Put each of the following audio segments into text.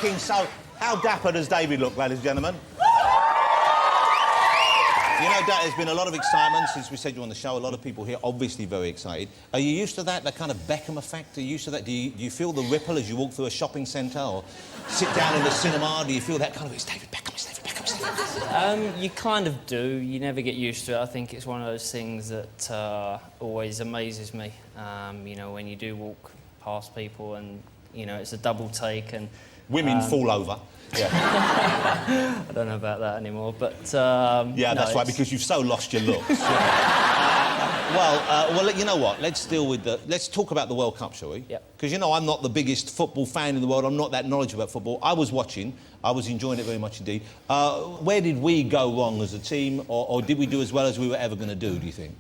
looking so... How dapper does David look, ladies and gentlemen? You know, there's been a lot of excitement since we said you were on the show. A lot of people here obviously very excited. Are you used to that kind of Beckham effect? Are you used to that? Do you feel the ripple as you walk through a shopping centre or sit down in the cinema? Do you feel that kind of, it's David Beckham, it's David Beckham, it's David Beckham? You kind of do. You never get used to it. I think it's one of those things that always amazes me. You know, when you do walk past people and, you know, it's a double take and... Women fall over. Yeah. I don't know about that anymore, but... yeah, no, that's right, because you've so lost your looks. Well, you know what? Let's talk about the World Cup, shall we? Yeah. Because, you know, I'm not the biggest football fan in the world. I'm not that knowledgeable about football. I was watching. I was enjoying it very much indeed. Where did we go wrong as a team, or did we do as well as we were ever going to do you think?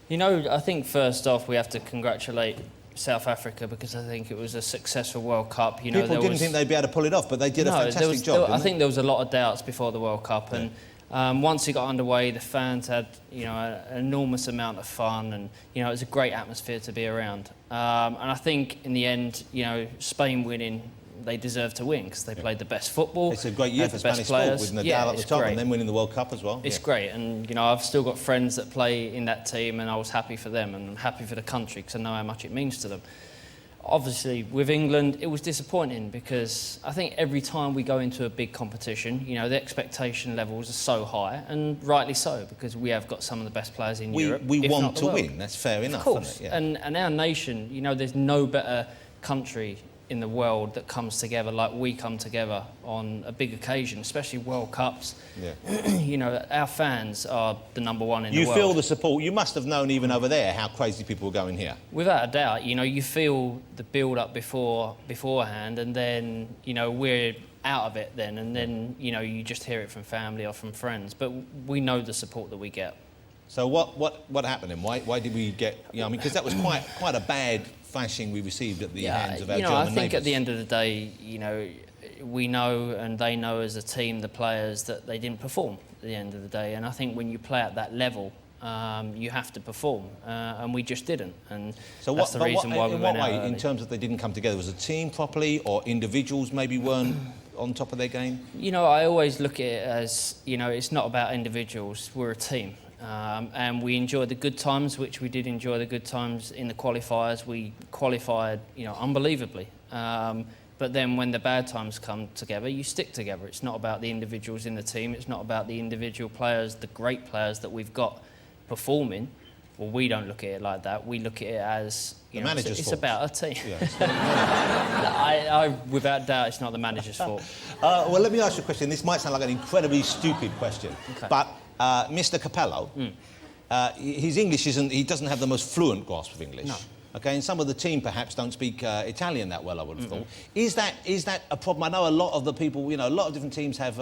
You know, I think first off we have to congratulate South Africa because I think it was a successful World Cup. You know, people didn't think they'd be able to pull it off, but they did a fantastic job. I think there was a lot of doubts before the World Cup, and once it got underway, the fans had, you know, an enormous amount of fun, and you know, it was a great atmosphere to be around. And I think in the end, you know, Spain winning, they deserved to win because they played the best football. It's a great year for Spanish football with Nadal at the top and then winning the World Cup as well. It's great, and you know, I've still got friends that play in that team, and I was happy for them, and I'm happy for the country because I know how much it means to them. Obviously, with England, it was disappointing because I think every time we go into a big competition, you know, the expectation levels are so high, and rightly so, because we have got some of the best players in Europe. We want to win, that's fair enough, of course. isn't it? Yeah. And our nation, you know, there's no better country in the world that comes together like we come together on a big occasion, especially World Cups. Yeah. You know, our fans are the number one in the world. You feel the support. You must have known even over there how crazy people were going here. Without a doubt. You know, you feel the build-up beforehand, and then, you know, we're out of it then, and then, you know, you just hear it from family or from friends. But we know the support that we get. So what happened then? Why did we get... You know, I mean, because that was quite a bad thrashing we received at the hands of our German neighbours. I think at the end of the day, you know, we know and they know as a team, the players, that they didn't perform at the end of the day. And I think when you play at that level, you have to perform, and we just didn't. And so that's the reason why we went out early. In terms of they didn't come together, was a team properly, or individuals maybe weren't on top of their game? You know, I always look at it as, you know, it's not about individuals, we're a team. And we enjoyed the good times, which we did enjoy the good times in the qualifiers. We qualified, you know, unbelievably. But then when the bad times come together, you stick together. It's not about the individuals in the team. It's not about the individual players, the great players that we've got performing. Well, we don't look at it like that. We look at it as, you know, it's about a team. Yeah. Without doubt, it's not the manager's fault. Well, let me ask you a question. This might sound like an incredibly stupid question, but Mr. Capello, his English isn't... He doesn't have the most fluent grasp of English. No. Okay, and some of the team perhaps don't speak Italian that well, I would have thought. Is that a problem? I know a lot of the people, you know, a lot of different teams have...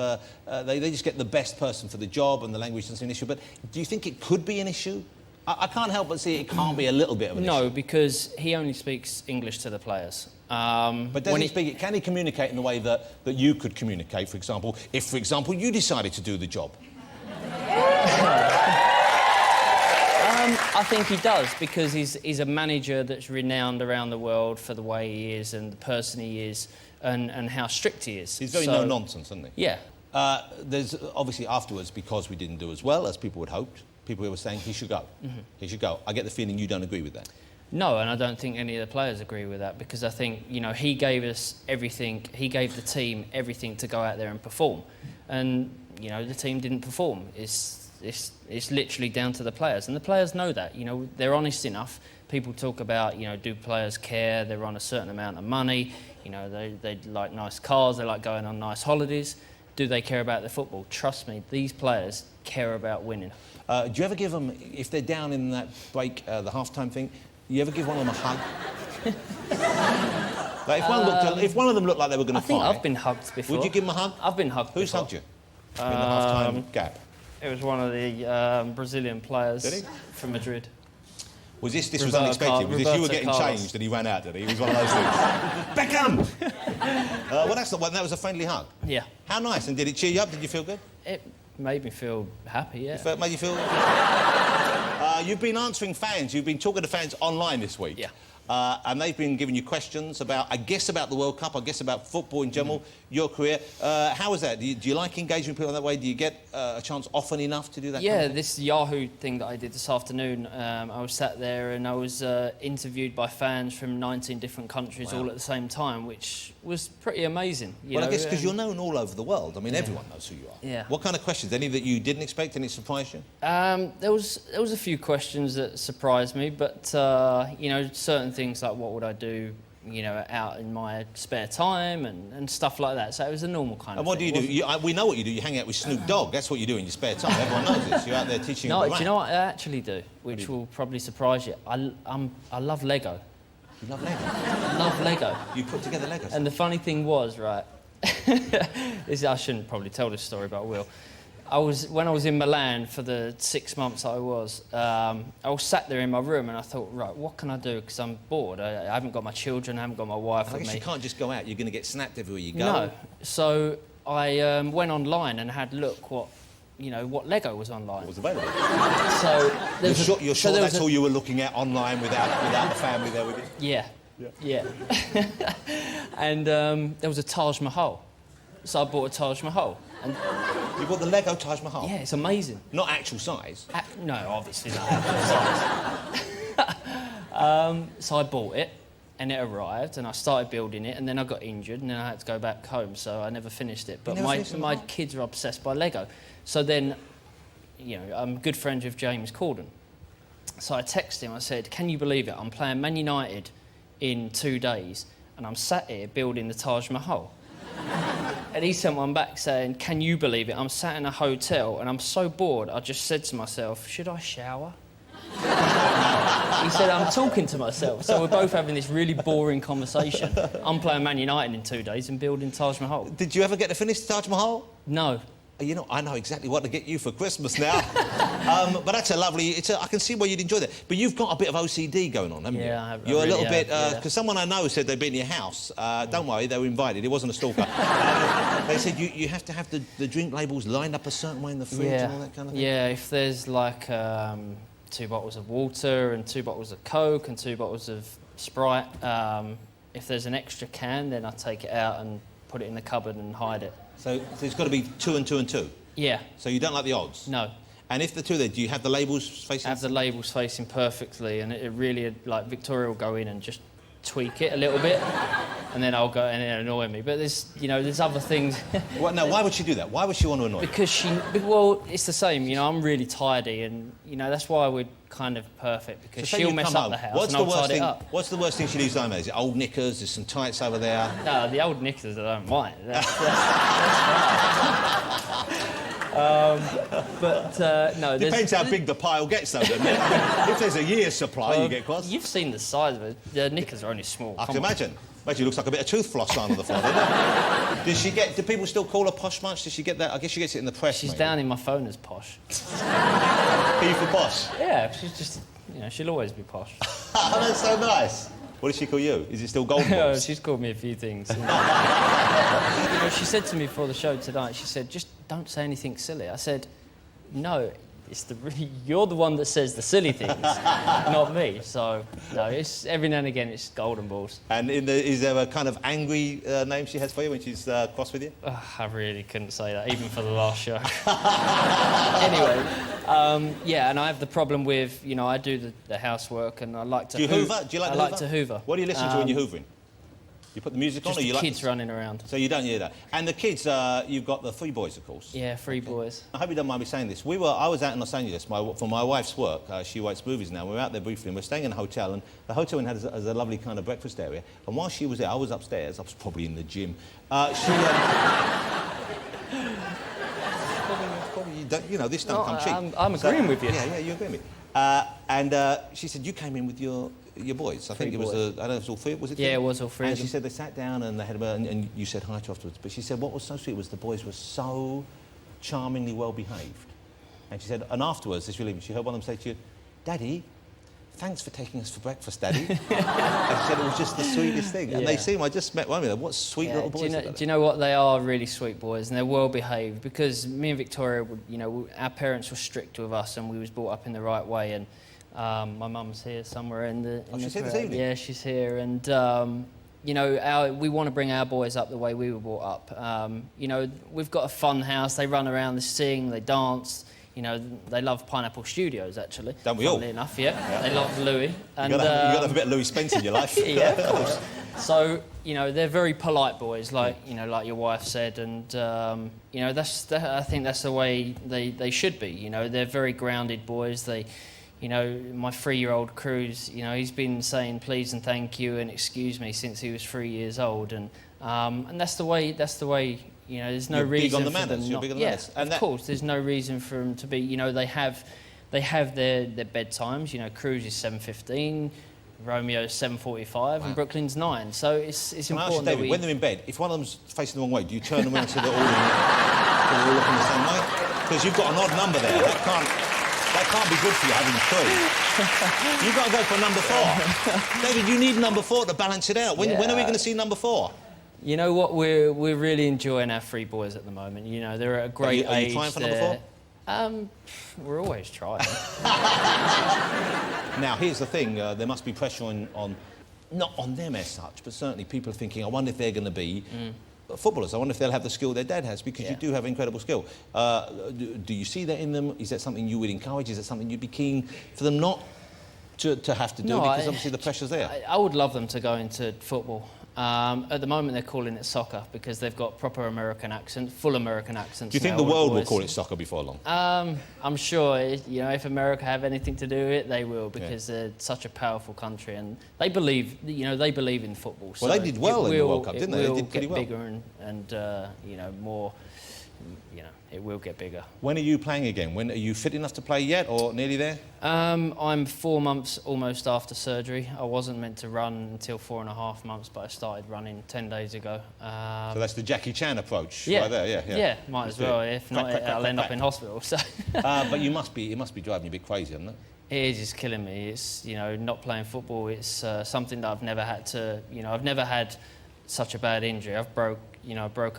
they just get the best person for the job, and the language isn't an issue, but do you think it could be an issue? I can't help but see it can't be a little bit of an issue. No, because he only speaks English to the players. But does he speak it? Can he communicate in the way that you could communicate, for example, if, for example, you decided to do the job? I think he does, because he's a manager that's renowned around the world for the way he is and the person he is and how strict he is. He's very no-nonsense, isn't he? Yeah. There's obviously afterwards, because we didn't do as well as people had hoped, people were saying he should go. He should go. I get the feeling you don't agree with that. No, and I don't think any of the players agree with that, because I think, you know, he gave us everything, he gave the team everything to go out there and perform. And, you know, the team didn't perform. It's literally down to the players, and the players know that. You know, they're honest enough. People talk about, you know, do players care? They're on a certain amount of money. You know, they like nice cars. They like going on nice holidays. Do they care about their football? Trust me, these players care about winning. Do you ever give them, if they're down in that break, the half-time thing, you ever give one of them a hug? Like if one of them looked like they were going to fight... I think I've been hugged before. Would you give them a hug? I've been hugged Who's before. hugged you in the half-time gap? It was one of the Brazilian players from Madrid. Was this was unexpected? Was this you were getting changed and he ran out, did he? He was one of those things. Beckham! Well, that's not one. That was a friendly hug. Yeah. How nice. And did it cheer you up? Did you feel good? It made me feel happy, yeah. Made you feel... You've been answering fans. You've been talking to fans online this week. Yeah. and they've been giving you questions about, I guess, about the World Cup, I guess about football in general, your career. How is that? Do you like engaging people that way? Do you get a chance often enough to do that? Yeah, this Yahoo thing that I did this afternoon, I was sat there and I was interviewed by fans from 19 different countries all at the same time, which was pretty amazing. Well, I guess because you're known all over the world. I mean, everyone knows who you are. Yeah. What kind of questions? Any that you didn't expect? Any surprised you? There was a few questions that surprised me, but you know, certain things like what would I do, you know, out in my spare time and stuff like that. So it was a normal kind of thing. And what do you do? We know what you do. You hang out with Snoop Dogg. That's what you do in your spare time. Everyone knows this. You're out there teaching them. No, do you know what I actually do, which will probably surprise you? I love Lego. You love Lego? I love Lego. You put together Legos? And the funny thing was, right, I shouldn't probably tell this story, but I will. When I was in Milan for the 6 months I was sat there in my room and I thought, right, what can I do? Because I'm bored. I haven't got my children, I hahaven't got my wife with me. I guess you can't just go out. You're going to get snapped everywhere you go. No. So I went online and had a look what Lego was online. What was available. So you're sure that's all you were looking at online without the family there with you? Yeah. And there was a Taj Mahal. So I bought a Taj Mahal. And you bought the Lego Taj Mahal? Yeah, it's amazing. Not actual size? No, obviously not actual size. So I bought it, and it arrived, and I started building it, and then I got injured, and then I had to go back home, so I never finished it. But my kids are obsessed by Lego. So then, you know, I'm good friends with James Corden. So I texted him, I said, can you believe it? I'm playing Man United in 2 days, and I'm sat here building the Taj Mahal. And he sent one back saying, can you believe it? I'm sat in a hotel and I'm so bored, I just said to myself, should I shower? He said, I'm talking to myself. So we're both having this really boring conversation. I'm playing Man United in 2 days and building Taj Mahal. Did you ever get to finish Taj Mahal? No. You know, I know exactly what to get you for Christmas now. But that's a lovely... I can see why you'd enjoy that. But you've got a bit of OCD going on, haven't you? Yeah, I have. You're a little bit... Because someone I know said they'd been in your house. Don't worry, they were invited. It wasn't a stalker. They said you have to have the drink labels lined up a certain way in the fridge and all that kind of thing. Yeah, if there's like 2 bottles of water and 2 bottles of Coke and 2 bottles of Sprite, if there's an extra can, then I take it out and put it in the cupboard and hide it. So there's got to be 2 and 2 and 2? Yeah. So you don't like the odds? No. And if the 2 there, do you have the labels facing? I have the labels facing perfectly, and it really, like, Victoria will go in and just tweak it a little bit, and then I'll go and it'll annoy me. But there's other things. Well, no, why would she do that? Why would she want to annoy you? Because well, it's the same, you know, I'm really tidy, and, you know, that's why we're kind of perfect, because she'll mess up the house and I'll tidy it up. What's the worst thing she leaves home? Is it old knickers? There's some tights over there? No, the old knickers I don't mind. That's fine. No, depends how big the pile gets, though, doesn't it? If there's a year's supply, you get cross. You've seen the size of it. The knickers are only small. I can imagine. Imagine it looks like a bit of tooth floss lying on the floor, doesn't it? Do people still call her posh much? Does she get that? I guess she gets it in the press. She's down in my phone as posh. Are you for posh? Yeah, she's just, you know, she'll always be posh. Oh, that's so nice. What does she call you? Is it still Golden Balls? She's called me a few things. You know, she said to me before the show tonight, she said, just don't say anything silly. I said, no, you're the one that says the silly things, not me. So, no, it's every now and again it's Golden Balls. And is there a kind of angry name she has for you when she's cross with you? I really couldn't say that, even for the last show. Anyway, yeah, and I have the problem with, you know, I do the housework and I like to... Do you hoover? Do you like to hoover? I like to hoover. What do you listen to when you're hoovering? You put the music on, or you like... kids running around. So you don't hear that. And the kids, you've got the 3 boys, of course. Yeah, 3 boys. I hope you don't mind me saying this. I was out in Los Angeles for my wife's work. She writes movies now. We were out there briefly, and we're staying in a hotel, and the hotel has a lovely kind of breakfast area. And while she was there, I was upstairs. I was probably in the gym. You know, this don't come cheap. I'm agreeing with you. Yeah, you agree with me. And she said, you came in with your boys. I think it was, I don't know if it was all 3, was it? Yeah, it was all 3 And she said they sat down and they had and you said hi to afterwards. But she said what was so sweet was the boys were so charmingly well behaved. And she said, and afterwards, as you leave, she heard one of them say to you, Daddy, thanks for taking us for breakfast, Daddy. And she said it was just the sweetest thing. And they seem, I just met one of them, what sweet little boys. Do you know what? They are really sweet boys, and they're well behaved, because me and Victoria, you know, our parents were strict with us and we was brought up in the right way, and My mum's here somewhere in the. She's here this evening? Yeah, she's here, and you know, we want to bring our boys up the way we were brought up. You know, we've got a fun house. They run around, they sing, they dance. You know, they love Pineapple Studios, actually. Don't we all? Funnily enough, yeah. They love Louis. And, you've got to have a bit of Louis Spence in your life. Yeah, of course. So, you know, they're very polite boys, like, you know, like your wife said, and, you know, I think that's the way they should be. You know, they're very grounded boys. You know, my 3-year-old Cruz, you know, he's been saying please and thank you and excuse me since he was 3 years old, and that's the way. You know, there's no reason big on the for manners. them You're not. big on the Yeah, manners. And of course, there's no reason for them to be. You know, they have their bedtimes. You know, Cruz is 7:15, Romeo's 7:45, and Brooklyn's 9. So it's Can I ask you, important David, that when they're in bed, if one of them's facing the wrong way, do you turn them around so they're all looking the same way? Because you've got an odd number there. That can't be good for you, having 3. You've got to go for number 4. David, you need number 4 to balance it out. When are we going to see number 4? You know what? We're really enjoying our 3 boys at the moment. You know, they're at a great age. Are you trying for number 4? We're always trying. Now, here's the thing. There must be pressure on, not on them as such, but certainly people are thinking, I wonder if they're going to be footballers. I wonder if they'll have the skill their dad has, because you do have incredible skill. Do you see that in them? Is that something you would encourage? Is that something you'd be keen for them not to have to do? Because obviously the pressure's there. I would love them to go into football. At the moment, they're calling it soccer because they've got proper American accent, full American accents. Do you think the world will call it soccer before long? I'm sure, you know, if America have anything to do with it, they will, because they're such a powerful country and they believe, you know, they believe in football. Well, so they did well in the World Cup, didn't they? They did pretty well. It will get bigger and you know, more, you know, it will get bigger. When are you playing again? When are you fit enough to play yet, or nearly there? I'm 4 months almost after surgery. I wasn't meant to run until 4.5 months, but I started running 10 days ago. So that's the Jackie Chan approach, yeah, right there. Yeah, might as well. If not, I'll end up in hospital. So. But it must be driving you a bit crazy, isn't it? It is. It's killing me. It's, you know, not playing football. It's something that I've never had to. You know, I've never had such a bad injury. I broke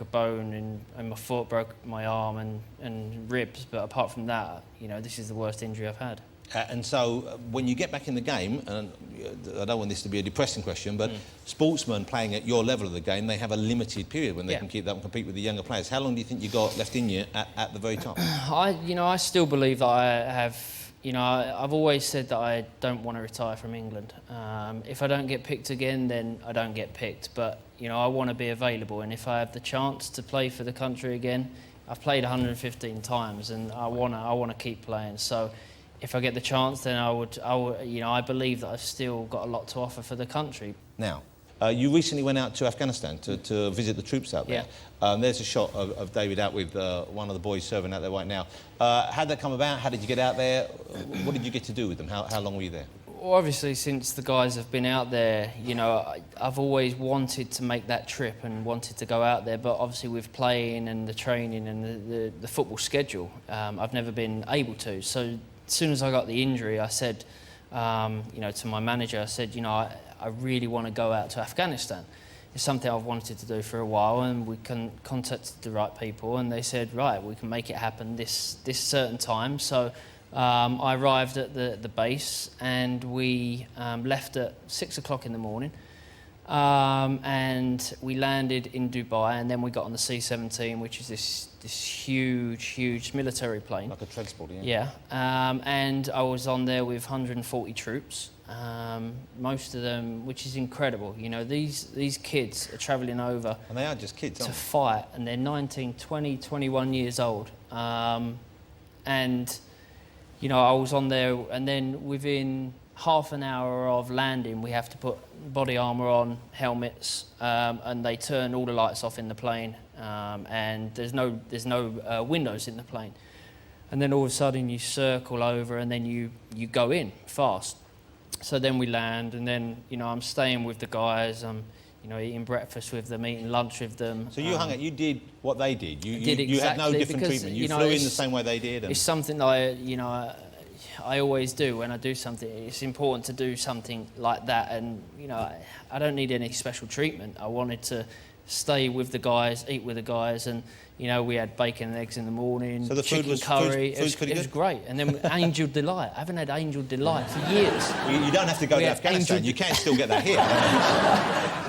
a bone in my foot, broke my arm and ribs, but apart from that, you know, this is the worst injury I've had. And so when you get back in the game, and I don't want this to be a depressing question, but sportsmen playing at your level of the game, they have a limited period when they can keep that and compete with the younger players. How long do you think you got left in you at the very top? I still believe that I have. You know, I've always said that I don't want to retire from England. If I don't get picked again, then I don't get picked. But, you know, I want to be available. And if I have the chance to play for the country again, I've played 115 times and I want to keep playing. So if I get the chance, then I would, you know, I believe that I've still got a lot to offer for the country. Now, you recently went out to Afghanistan to visit the troops out there. Yeah. There's a shot of David out with one of the boys serving out there right now. How did that come about? How did you get out there? What did you get to do with them? How long were you there? Well, obviously, since the guys have been out there, you know, I've always wanted to make that trip and wanted to go out there. But obviously, with playing and the training and the football schedule, I've never been able to. So as soon as I got the injury, I said, you know, to my manager, I said, you know, I really want to go out to Afghanistan. It's something I've wanted to do for a while, and we contacted the right people, and they said, right, we can make it happen this certain time. So I arrived at the base, and we left at 6 o'clock in the morning, and we landed in Dubai, and then we got on the C-17, which is this huge military plane. Like a transporter, yeah. And I was on there with 140 troops. Most of them, which is incredible. You know, these kids are travelling over. And they are just kids, to aren't they? fight, and they're 19, 20, 21 years old. And, you know, I was on there, and then within half an hour of landing, we have to put body armour on, helmets, and they turn all the lights off in the plane, and there's no windows in the plane. And then all of a sudden you circle over, and then you go in fast. So then we land, and then, you know, I'm staying with the guys. I'm, you know, eating breakfast with them, eating lunch with them. So you you did what they did. You exactly, had no different because, treatment. You you know, flew in the same way they did. And it's something that I always do when I do something. It's important to do something like that, and, you know, I don't need any special treatment. I wanted to stay with the guys, eat with the guys, and you know, we had bacon and eggs in the morning, so the chicken food was, curry. it was great. And then Angel Delight. I haven't had Angel Delight for years. You don't have to go to Afghanistan. You can still get that here.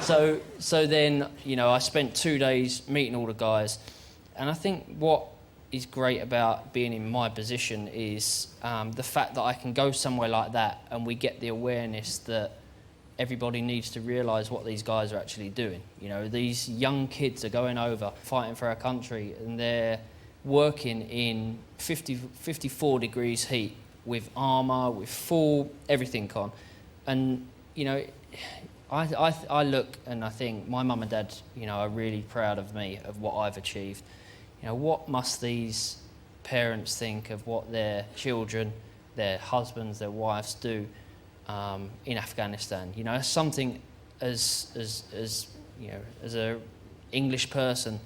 So then, you know, I spent 2 days meeting all the guys, and I think what is great about being in my position is the fact that I can go somewhere like that and we get the awareness that everybody needs to realise what these guys are actually doing. You know, these young kids are going over, fighting for our country, and they're working in 54 degrees heat with armour, with full everything on. And, you know, I look and I think my mum and dad, you know, are really proud of me, of what I've achieved. You know, what must these parents think of what their children, their husbands, their wives do in Afghanistan? You know, something as you know, as a English person,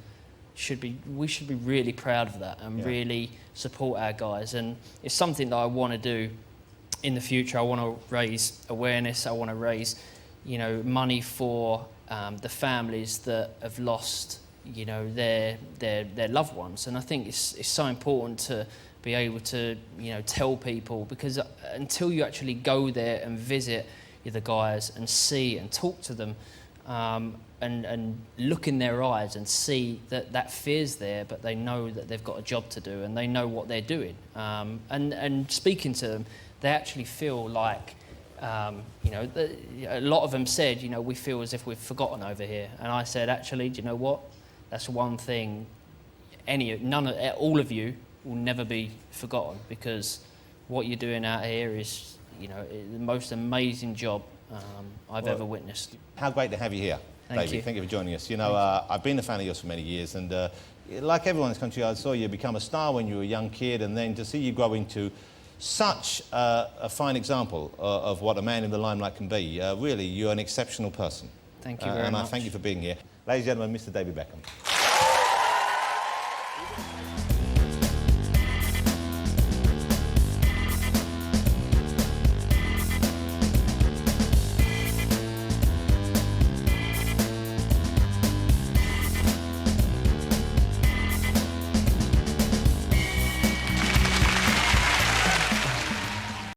we should be really proud of that and really support our guys. And it's something that I want to do in the future. I want to raise awareness. I want to raise, you know, money for the families that have lost, you know, their loved ones. And I think it's so important to be able to, you know, tell people, because until you actually go there and visit the guys and see and talk to them and look in their eyes and see that fear's there, but they know that they've got a job to do and they know what they're doing. And speaking to them, they actually feel like, you know, a lot of them said, you know, we feel as if we've forgotten over here. And I said, actually, do you know what? That's one thing all of you will never be forgotten, because what you're doing out here is, you know, the most amazing job I've ever witnessed. How great to have you here, Thank Davey. you. Thank you for joining us. You know, I've been a fan of yours for many years, and like everyone in this country, I saw you become a star when you were a young kid, and then to see you grow into such a fine example of what a man in the limelight can be. Really, you're an exceptional person. Thank you very much. And I thank you for being here. Ladies and gentlemen, Mr. David Beckham.